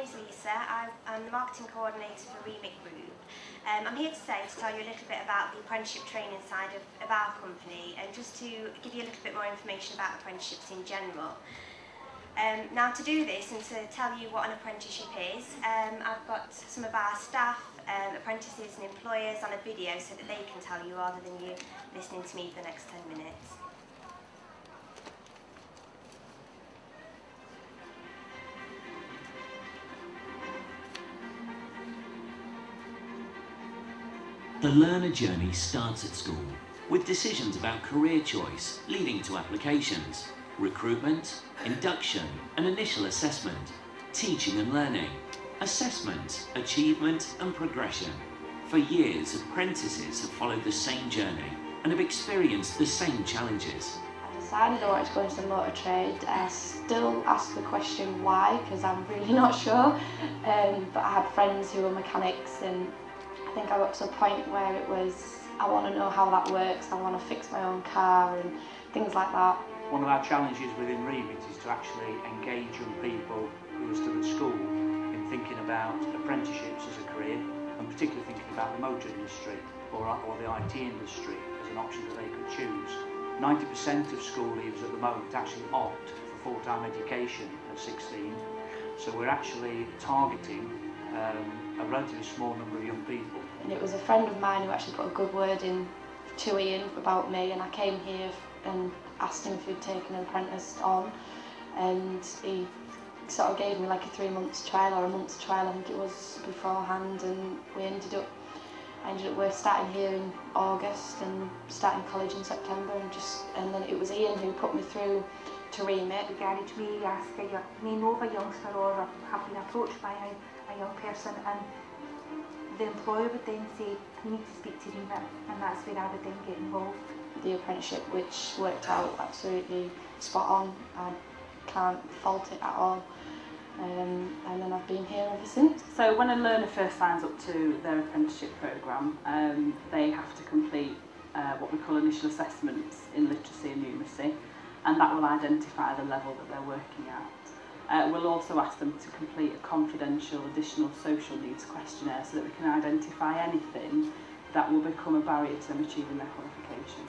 name's Lisa. I'm the marketing coordinator for Remit Group. I'm here today to tell you a little bit about the apprenticeship training side of our company and just to give you a little bit more information about apprenticeships in general. Now to do this and to tell you what an apprenticeship is, I've got some of our staff, apprentices and employers on a video so that they can tell you rather than you listening to me for the next 10 minutes. The learner journey starts at school, with decisions about career choice leading to applications, recruitment, induction and initial assessment, teaching and learning, assessment, achievement and progression. For years, apprentices have followed the same journey and have experienced the same challenges. I decided I wanted to go into the motor trade. I still ask the question why, because I'm really not sure, but I had friends who were mechanics, and I think I got to a point where it was, I want to know how that works, I want to fix my own car and things like that. One of our challenges within Remit is to actually engage young people who are still at school in thinking about apprenticeships as a career, and particularly thinking about the motor industry or the IT industry as an option that they could choose. 90% of school leavers at the moment actually opt for full-time education at 16, so we're actually targeting a relatively small number of young people. And it was a friend of mine who actually put a good word in to Ian about me, and I came here and asked him if he'd taken an apprentice on, and he sort of gave me like a 3 months trial or a month's trial, I think it was, beforehand, and I ended up we're starting here in August and starting college in September, and then it was Ian who put me through to Remit. Garage we ask may know of a youngster or have been approached by a young person, and the employer would then say, you need to speak to Remit, and that's where I would then get involved. The apprenticeship, which worked out absolutely spot on, I can't fault it at all, and then I've been here ever since. So when a learner first signs up to their apprenticeship programme, they have to complete what we call initial assessments in literacy and numeracy, and that will identify the level that they're working at. We'll also ask them to complete a confidential additional social needs questionnaire so that we can identify anything that will become a barrier to them achieving their qualification.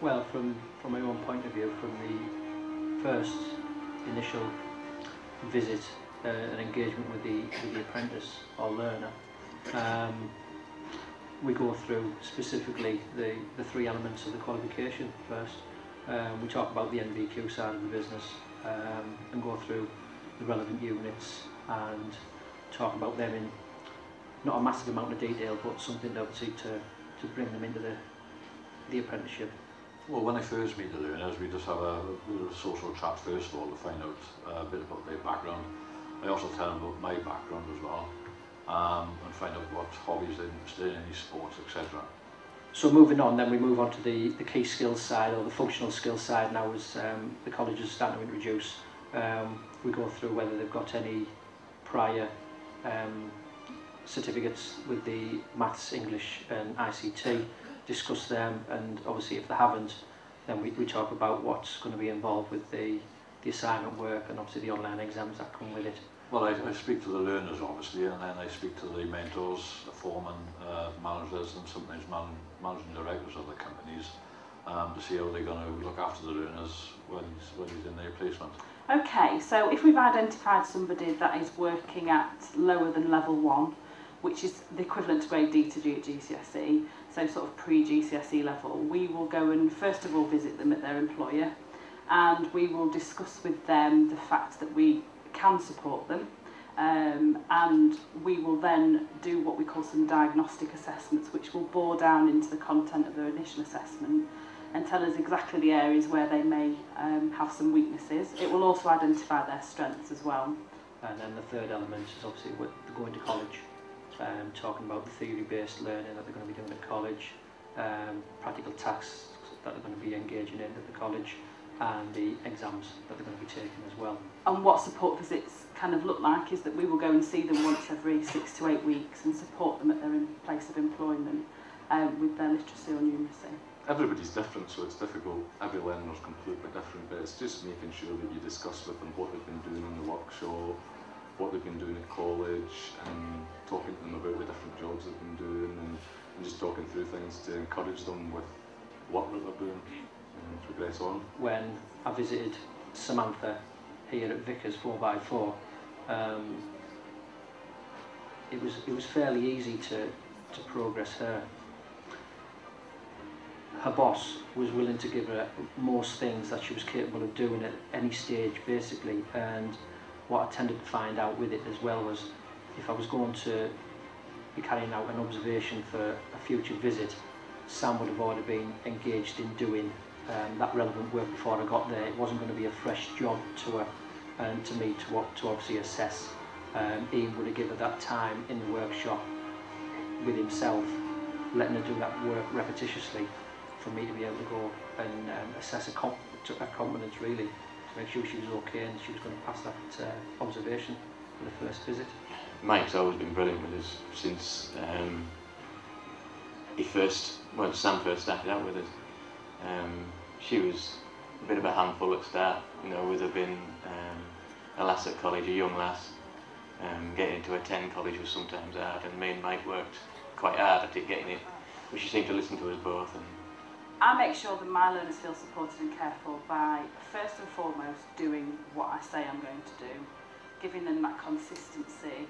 Well, from my own point of view, from the first initial visit and engagement with the apprentice or learner, we go through specifically the 3 elements of the qualification first. We talk about the NVQ side of the business and go through the relevant units and talk about them in not a massive amount of detail, but something obviously to bring them into the apprenticeship. Well, when I first meet the learners, we just have a little social chat first of all to find out a bit about their background. I also tell them about my background as well, and find out what hobbies they're interested in, any sports, etc. So moving on, then we move on to the key skills side, or the functional skills side now, as the college is starting to introduce. We go through whether they've got any prior certificates with the maths, English and ICT, discuss them, and obviously if they haven't, then we talk about what's going to be involved with the assignment work and obviously the online exams that come with it. Well, I speak to the learners obviously, and then I speak to the mentors, the foremen, managers and sometimes managing directors of the companies to see how they're going to look after the learners when he's in their placement. Okay, so if we've identified somebody that is working at lower than level 1, which is the equivalent to grade D to G at GCSE, so sort of pre-GCSE level, we will go and first of all visit them at their employer, and we will discuss with them the fact that we can support them, and we will then do what we call some diagnostic assessments, which will bore down into the content of their initial assessment and tell us exactly the areas where they may have some weaknesses. It will also identify their strengths as well. And then the third element is obviously with going to college, talking about the theory-based learning that they're going to be doing at college, practical tasks that they're going to be engaging in at the college, and the exams that they're going to be taking as well. And what support visits kind of look like is that we will go and see them once every 6 to 8 weeks and support them at their place of employment with their literacy or numeracy. Everybody's different, so it's difficult. Every learner's completely different, but it's just making sure that you discuss with them what they've been doing in the workshop, what they've been doing at college and talking to them about the different jobs they've been doing and just talking through things to encourage them with what they're doing and progress on. When I visited Samantha here at Vickers 4x4, it was fairly easy to progress her. Her boss was willing to give her most things that she was capable of doing at any stage, basically. And what I tended to find out with it as well was, if I was going to be carrying out an observation for a future visit, Sam would have already been engaged in doing that relevant work before I got there. It wasn't going to be a fresh job to her and to me to obviously assess. Ian would have given her that time in the workshop with himself, letting her do that work repetitiously for me to be able to go and assess her competence, really, to make sure she was okay and she was going to pass that observation for the first visit. Mike's always been brilliant with us since Sam first started out with us. She was a bit of a handful at the start, you know, with her being a lass at college, a young lass. Getting into a 10 college was sometimes hard, and me and Mike worked quite hard at it, getting it, but she seemed to listen to us both. And I make sure that my learners feel supported and cared for by, first and foremost, doing what I say I'm going to do, giving them that consistency,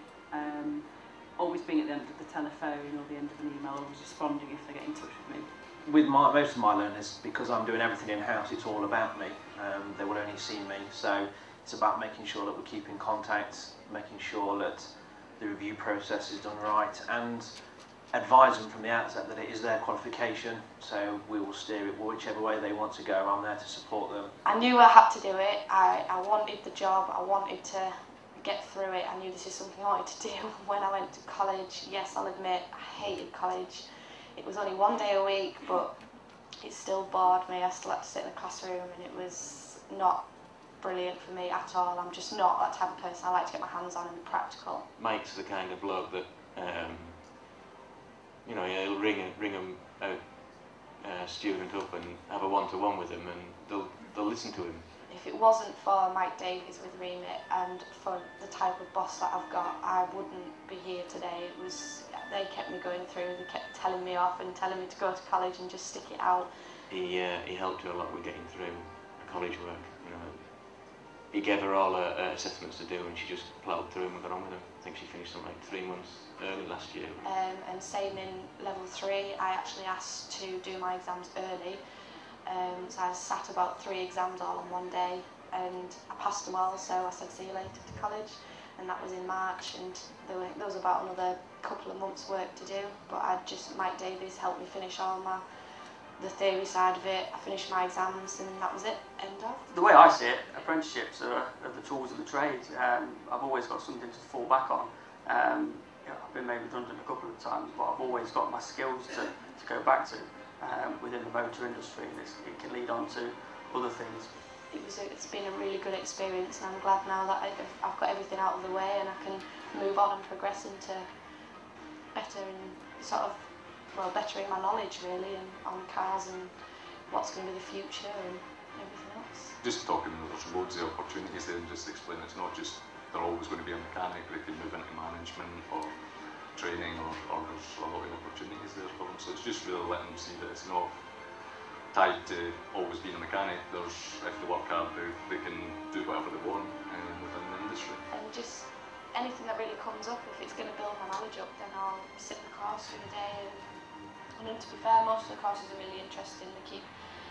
always being at the end of the telephone or the end of an email, always responding if they get in touch with me. With most of my learners, because I'm doing everything in-house, it's all about me. They will only see me, so it's about making sure that we keep in contact, making sure that the review process is done right, and advise them from the outset that it is their qualification, so we will steer it whichever way they want to go. I'm there to support them. I knew I had to do it. I wanted the job. I wanted to get through it. I knew this is something I wanted to do when I went to college. Yes, I'll admit, I hated college. It was only one day a week, but it still bored me. I still had to sit in a classroom, and it was not brilliant for me at all. I'm just not that type of person. I like to get my hands on and be practical. Mike's the kind of bloke that, you know, he'll ring a student up and have a one-to-one with him, and they'll listen to him. If it wasn't for Mike Davies with Remit and for the type of boss that I've got, I wouldn't be here today. They kept me going through. They kept telling me off and telling me to go to college and just stick it out. He helped her a lot with getting through college work. You know, he gave her all her assessments to do, and she just ploughed through them and got on with them. I think she finished them like 3 months early last year. And same in level 3, I actually asked to do my exams early. So I sat about 3 exams all on one day, and I passed them all, so I said see you later to college, and that was in March, and there was about another couple of months work to do, but Mike Davies helped me finish all the theory side of it. I finished my exams, and that was it, end of. The way I see it, apprenticeships are the tools of the trade. I've always got something to fall back on. I've been made redundant a couple of times, but I've always got my skills to go back to within the motor industry, and it can lead on to other things. It's been a really good experience, and I'm glad now that I've got everything out of the way and I can move on and progress into bettering my knowledge really, and on cars and what's going to be the future and everything else. Just talking, there's loads of opportunities there, and just explain it's not just they're always going to be a mechanic, they can move into management or training, or there's a lot of opportunities there for them. So it's just really letting them see that it's not tied to always being a mechanic. If they work hard, they can do whatever they want within the industry. And just anything that really comes up, if it's going to build my knowledge up, then I'll sit in the course through the day. And to be fair, most of the courses are really interesting.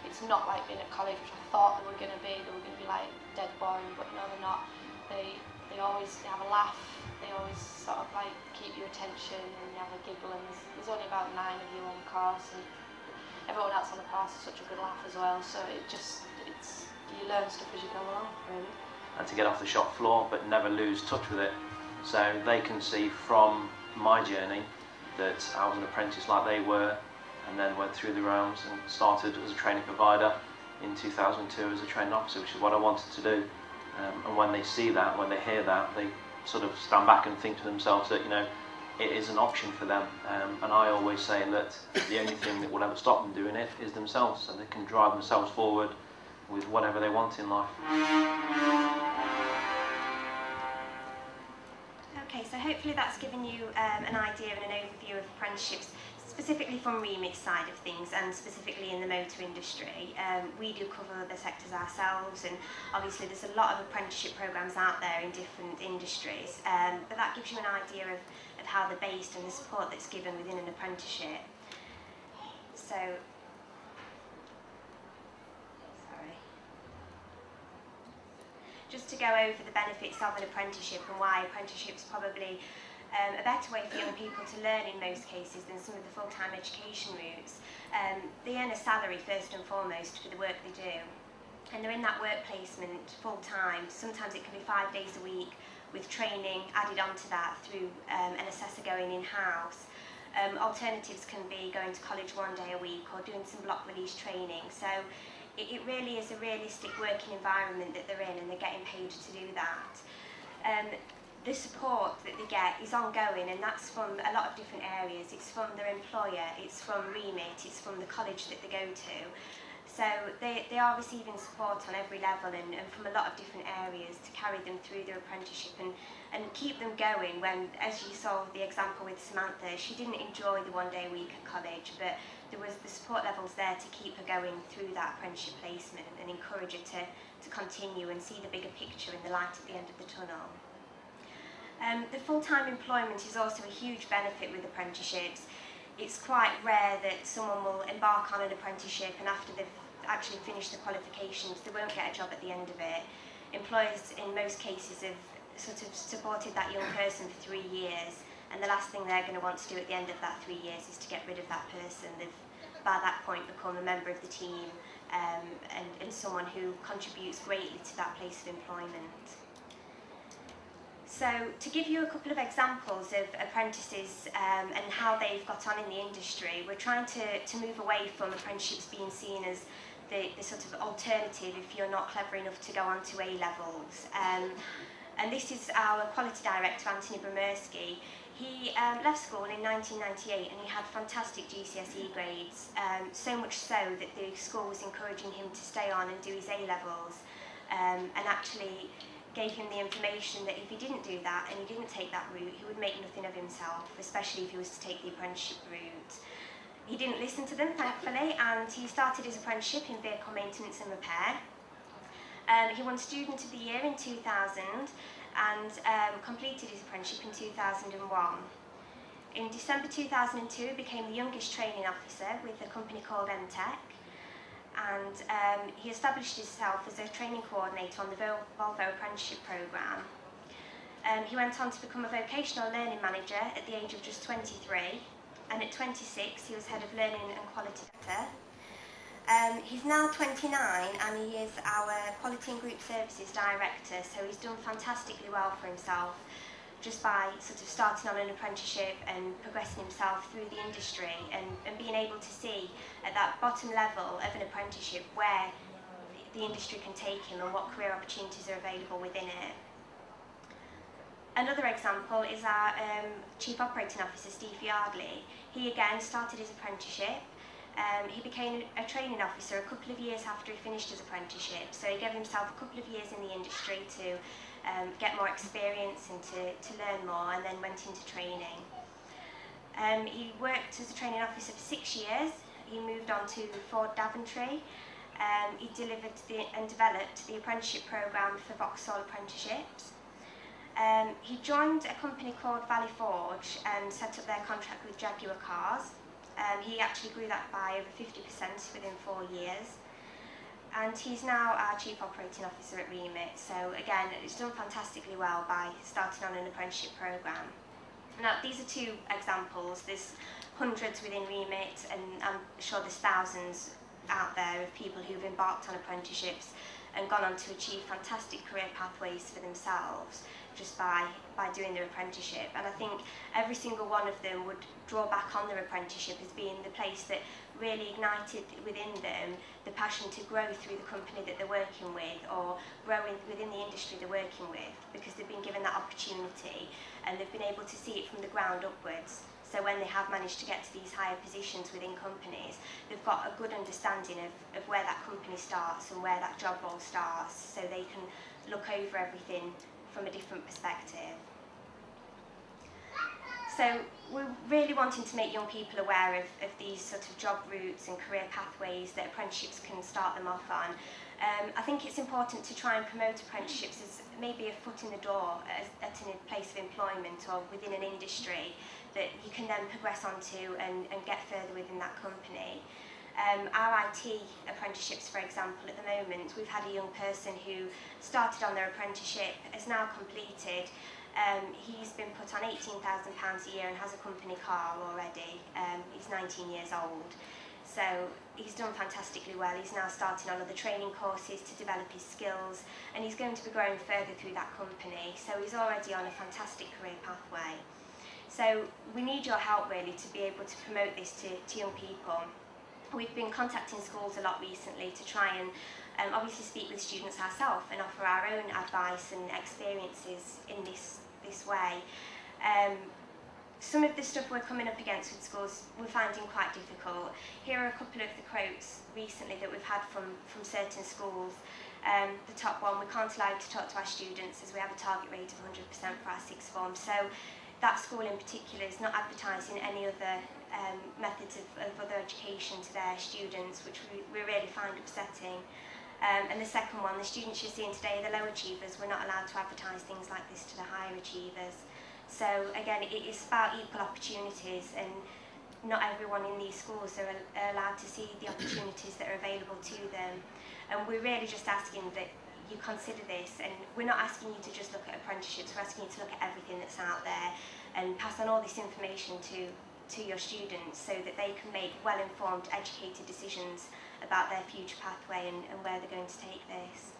It's not like being at college, which I thought they were going to be. They were going to be like dead boring, but no, they're not. They have a laugh. They always sort of like keep your attention, and you have a giggle. And there's only about 9 of you on the course, and everyone else on the course is such a good laugh as well. So you learn stuff as you go along, really. And to get off the shop floor, but never lose touch with it. So they can see from my journey that I was an apprentice like they were, and then went through the realms and started as a training provider in 2002 as a training officer, which is what I wanted to do. And when they see that, when they hear that, they sort of stand back and think to themselves that, you know, it is an option for them. And I always say that the only thing that will ever stop them doing it is themselves, so they can drive themselves forward with whatever they want in life. So hopefully that's given you an idea and an overview of apprenticeships, specifically from Remit's side of things and specifically in the motor industry. We do cover the sectors ourselves, and obviously there's a lot of apprenticeship programs out there in different industries, but that gives you an idea of how they're based and the support that's given within an apprenticeship. So, just to go over the benefits of an apprenticeship and why apprenticeship's probably a better way for young people to learn in most cases than some of the full-time education routes. They earn a salary first and foremost for the work they do, and they're in that work placement full-time. Sometimes it can be 5 days a week with training added onto that through an assessor going in-house. Alternatives can be going to college 1 day a week or doing some block release training. So it really is a realistic working environment that they're in, and they're getting paid to do that. The support that they get is ongoing, and that's from a lot of different areas. It's from their employer, it's from Remit, it's from the college that they go to. So they are receiving support on every level and from a lot of different areas to carry them through their apprenticeship and keep them going when, as you saw the example with Samantha, she didn't enjoy the 1 day a week at college, but there was the support levels there to keep her going through that apprenticeship placement and encourage her to continue and see the bigger picture and the light at the end of the tunnel. The full-time employment is also a huge benefit with apprenticeships. It's quite rare that someone will embark on an apprenticeship and after they've actually finished the qualifications, they won't get a job at the end of it. Employers in most cases have sort of supported that young person for 3 years, and the last thing they're going to want to do at the end of that 3 years is to get rid of that person. They've by that point become a member of the team and someone who contributes greatly to that place of employment. So to give you a couple of examples of apprentices and how they've got on in the industry, we're trying to move away from apprenticeships being seen as the sort of alternative if you're not clever enough to go on to A-levels. And this is our quality director, Anthony Bromersky. He left school in 1998 and he had fantastic GCSE grades, so much so that the school was encouraging him to stay on and do his A-levels, and actually gave him the information that if he didn't do that and he didn't take that route, he would make nothing of himself, especially if he was to take the apprenticeship route. He didn't listen to them, thankfully, and he started his apprenticeship in vehicle maintenance and repair. He won Student of the Year in 2000 and completed his apprenticeship in 2001. In December 2002, he became the youngest training officer with a company called MTech, and he established himself as a training coordinator on the Volvo Apprenticeship Programme. He went on to become a vocational learning manager at the age of just 23, and at 26 he was head of learning and quality data. He's now 29 and he is our quality and group services director, so he's done fantastically well for himself just by sort of starting on an apprenticeship and progressing himself through the industry and being able to see at that bottom level of an apprenticeship where the industry can take him and what career opportunities are available within it. Another example is our Chief Operating Officer, Steve Yardley. He again started his apprenticeship. He became a training officer a couple of years after he finished his apprenticeship, so he gave himself a couple of years in the industry to get more experience and to learn more, and then went into training. He worked as a training officer for 6 years. He moved on to Ford Daventry. He delivered and developed the apprenticeship programme for Vauxhall Apprenticeships. He joined a company called Valley Forge and set up their contract with Jaguar Cars. He actually grew that by over 50% within 4 years. And he's now our Chief Operating Officer at Remit. So again, he's done fantastically well by starting on an apprenticeship programme. Now, these are 2 examples. There's hundreds within Remit, and I'm sure there's thousands out there of people who've embarked on apprenticeships and gone on to achieve fantastic career pathways for themselves just by doing their apprenticeship. And I think every single one of them would draw back on their apprenticeship as being the place that really ignited within them the passion to grow through the company that they're working with or grow within the industry they're working with, because they've been given that opportunity and they've been able to see it from the ground upwards. So when they have managed to get to these higher positions within companies, they've got a good understanding of where that company starts and where that job role starts, so they can look over everything from a different perspective. So we're really wanting to make young people aware of these sort of job routes and career pathways that apprenticeships can start them off on. I think it's important to try and promote apprenticeships as maybe a foot in the door at a place of employment or within an industry that you can then progress onto and get further within that company. Our IT apprenticeships, for example, at the moment, we've had a young person who started on their apprenticeship, has now completed. He's been put on £18,000 a year and has a company car already. He's 19 years old. So he's done fantastically well. He's now starting on other training courses to develop his skills, and he's going to be growing further through that company. So he's already on a fantastic career pathway. So we need your help really to be able to promote this to young people. We've been contacting schools a lot recently to try and obviously speak with students ourselves and offer our own advice and experiences in this way. Some of the stuff we're coming up against with schools we're finding quite difficult. Here are a couple of the quotes recently that we've had from certain schools. The top one, we can't allow you to talk to our students as we have a target rate of 100% for our sixth form. So that school in particular is not advertising any other methods of other education to their students, which we really find upsetting. And the second one, the students you're seeing today, the low achievers, we're not allowed to advertise things like this to the higher achievers. So again, it is about equal opportunities, and not everyone in these schools are allowed to see the opportunities that are available to them. And we're really just asking that you consider this, and we're not asking you to just look at apprenticeships, we're asking you to look at everything that's out there and pass on all this information to your students so that they can make well-informed, educated decisions about their future pathway and where they're going to take this.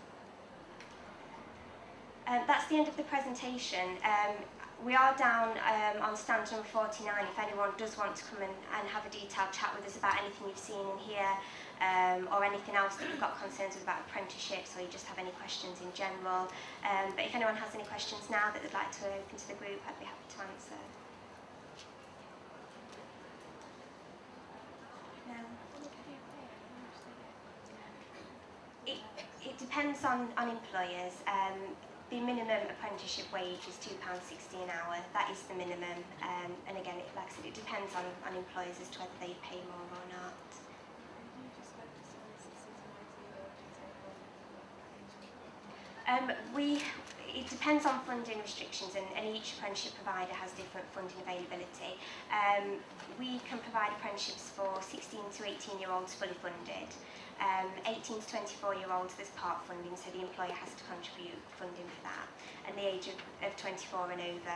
That's the end of the presentation. We are down on stand number 49 if anyone does want to come and have a detailed chat with us about anything you've seen in here, or anything else that you've got concerns with about apprenticeships, or you just have any questions in general. But if anyone has any questions now that they'd like to open to the group, I'd be happy to answer. No. It depends on employers. The minimum apprenticeship wage is £2.60 an hour. That is the minimum, and again, like I said, it depends on employers as to whether they pay more or not. It depends on funding restrictions, and each apprenticeship provider has different funding availability. We can provide apprenticeships for 16 to 18-year-olds fully funded. 18 to 24-year-olds, there's part funding, so the employer has to contribute funding for that, and the age of 24 and over.